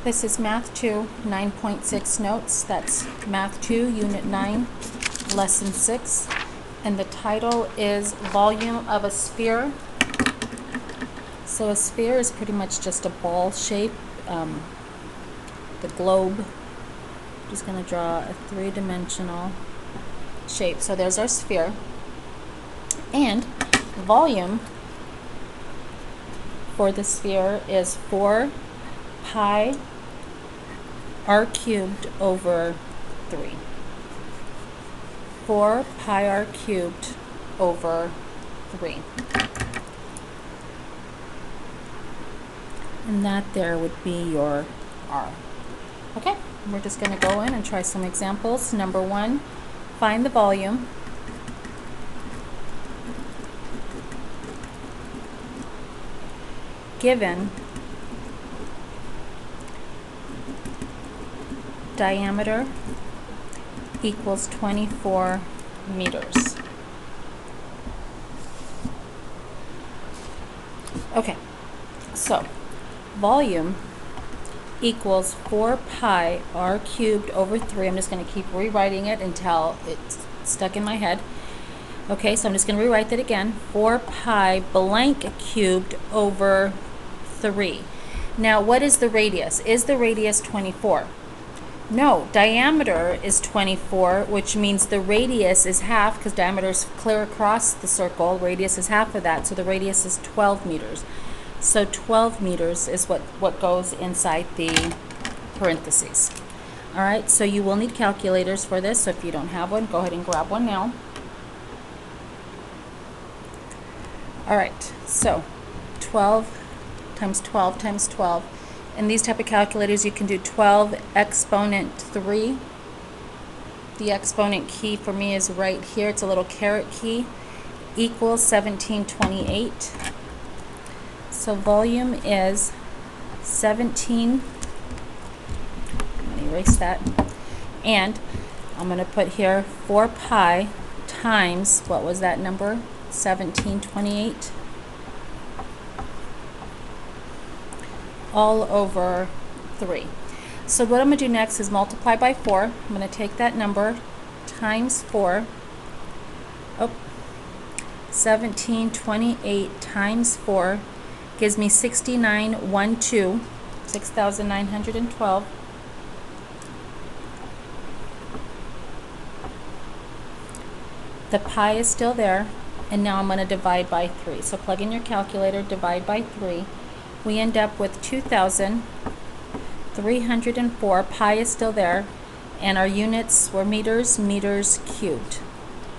This is Math 2, 9.6 notes. That's Math 2, Unit 9, Lesson 6. And the title is Volume of a Sphere. So a sphere is pretty much just a ball shape. The globe. I'm just going to draw a three-dimensional shape. So there's our sphere. And volume for the sphere is 4 pi r cubed over 3. 4 pi r cubed over 3. And that there would be your r. Okay, we're just going to go in and try some examples. Number 1, find the volume. Given diameter equals 24 meters. Okay, so volume equals 4 pi r cubed over 3. I'm just going to keep rewriting it until it's stuck in my head. Okay, so I'm just going to rewrite that again. 4 pi blank cubed over 3. Now, what is the radius? Is the radius 24? No, diameter is 24, which means the radius is half, because diameter is clear across the circle. Radius is half of that, so the radius is 12 meters. So 12 meters is what goes inside the parentheses. All right, so you will need calculators for this, so if you don't have one, go ahead and grab one now. All right, so 12 times 12 times 12. In these type of calculators, you can do 12 exponent 3. The exponent key for me is right here. It's a little caret key. Equals 1728. So volume is 17. I'm going to erase that. And I'm going to put here 4 pi times, what was that number? 1728. All over 3. So what I'm going to do next is multiply by 4. I'm going to take that number times 4. 1728 times 4 gives me 6912, 6,912. The pi is still there, and now I'm going to divide by 3. So plug in your calculator, divide by 3. We end up with 2,304. Pi is still there, and our units were meters cubed.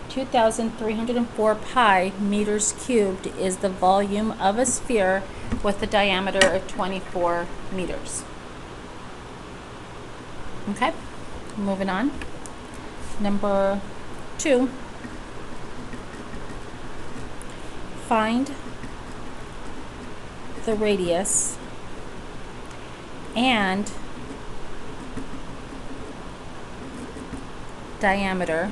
2,304 pi meters cubed is the volume of a sphere with a diameter of 24 meters. Okay, moving on. Number 2. Find the radius and diameter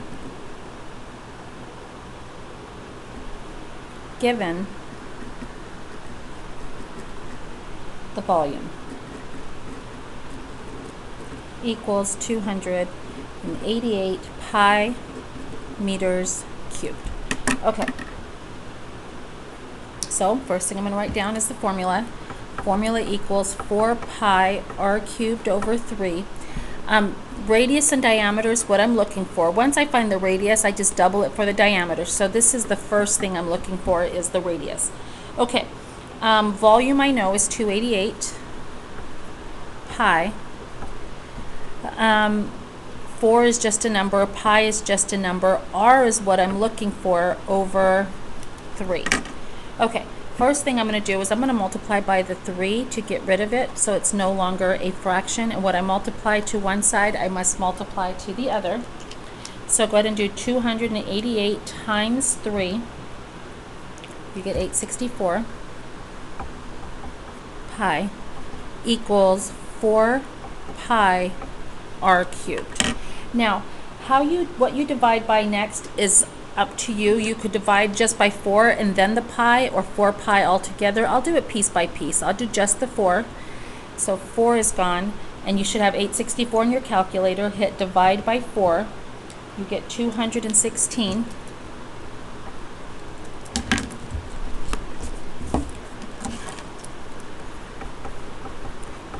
given the volume equals 288 pi meters cubed. Okay. So first thing I'm going to write down is the formula. Formula equals 4 pi r cubed over 3. Radius and diameter is what I'm looking for. Once I find the radius, I just double it for the diameter. So this is the first thing I'm looking for, is the radius. Okay, volume I know is 288 pi. 4 is just a number, pi is just a number, r is what I'm looking for over 3. Okay, first thing I'm going to do is I'm going to multiply by the 3 to get rid of it, so it's no longer a fraction. And what I multiply to one side, I must multiply to the other. So go ahead and do 288 times 3. You get 864 pi equals 4 pi r cubed. Now, what you divide by next is up to you. You could divide just by 4 and then the pi, or 4 pi altogether. I'll do it piece by piece. I'll do just the 4. So 4 is gone, and you should have 864 in your calculator. Hit divide by 4. You get 216.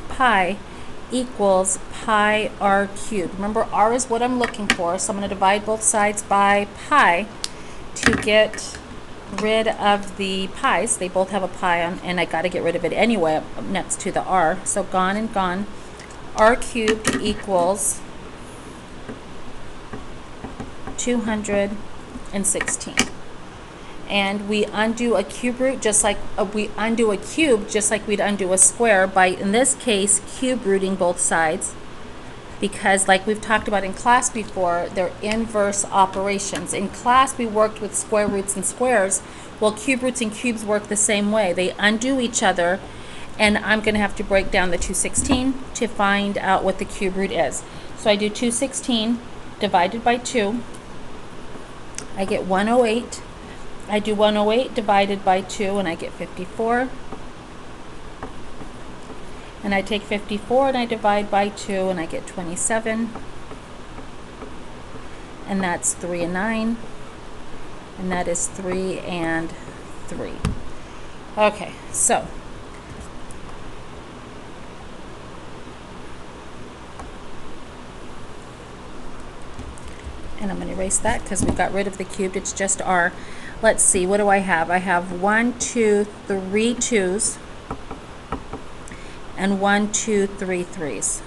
Pi equals pi r cubed. Remember, r is what I'm looking for, so I'm going to divide both sides by pi to get rid of the pi's. They both have a pi on, and I got to get rid of it anyway up next to the r. So gone and gone. R cubed equals 216. And we undo a cube root just like we undo a cube just like we'd undo a square by, in this case, cube rooting both sides, because like we've talked about in class before, they're inverse operations. In class we worked with square roots and squares. Well, cube roots and cubes work the same way. They undo each other, and I'm going to have to break down the 216 to find out what the cube root is. So I do 216 divided by 2. I get 108. I do 108 divided by 2, and I get 54. And I take 54 and I divide by 2, and I get 27. And that's 3 and 9. And that is 3 and 3. Okay, so and I'm going to erase that because we got rid of the cubed. It's just r. Let's see, what do I have? I have 1, 2, 3 2s and 1, 2, 3 3s.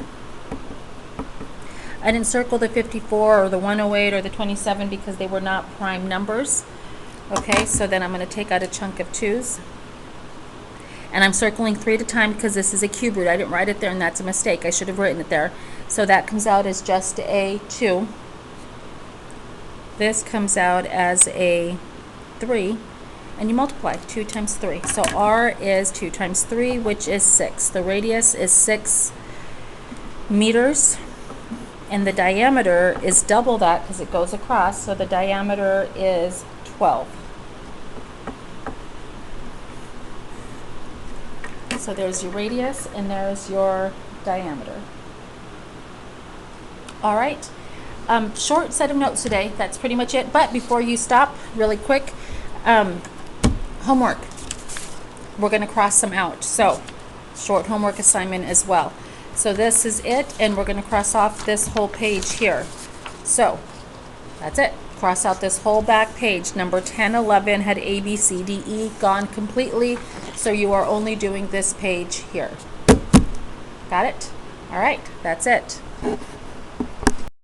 I didn't circle the 54 or the 108 or the 27 because they were not prime numbers. Okay, so then I'm going to take out a chunk of 2s. And I'm circling 3 at a time because this is a cube root. I didn't write it there, and that's a mistake. I should have written it there. So that comes out as just a 2. This comes out as a 3, and you multiply 2 times 3. So r is 2 times 3, which is 6. The radius is 6 meters, and the diameter is double that because it goes across, so the diameter is 12. So there's your radius, and there's your diameter. All right. Short set of notes today. That's pretty much it. But before you stop, really quick, homework. We're going to cross some out. So, short homework assignment as well. So this is it, and we're going to cross off this whole page here. So, that's it. Cross out this whole back page. Number 10, 11 had A, B, C, D, E gone completely. So you are only doing this page here. Got it? All right. That's it.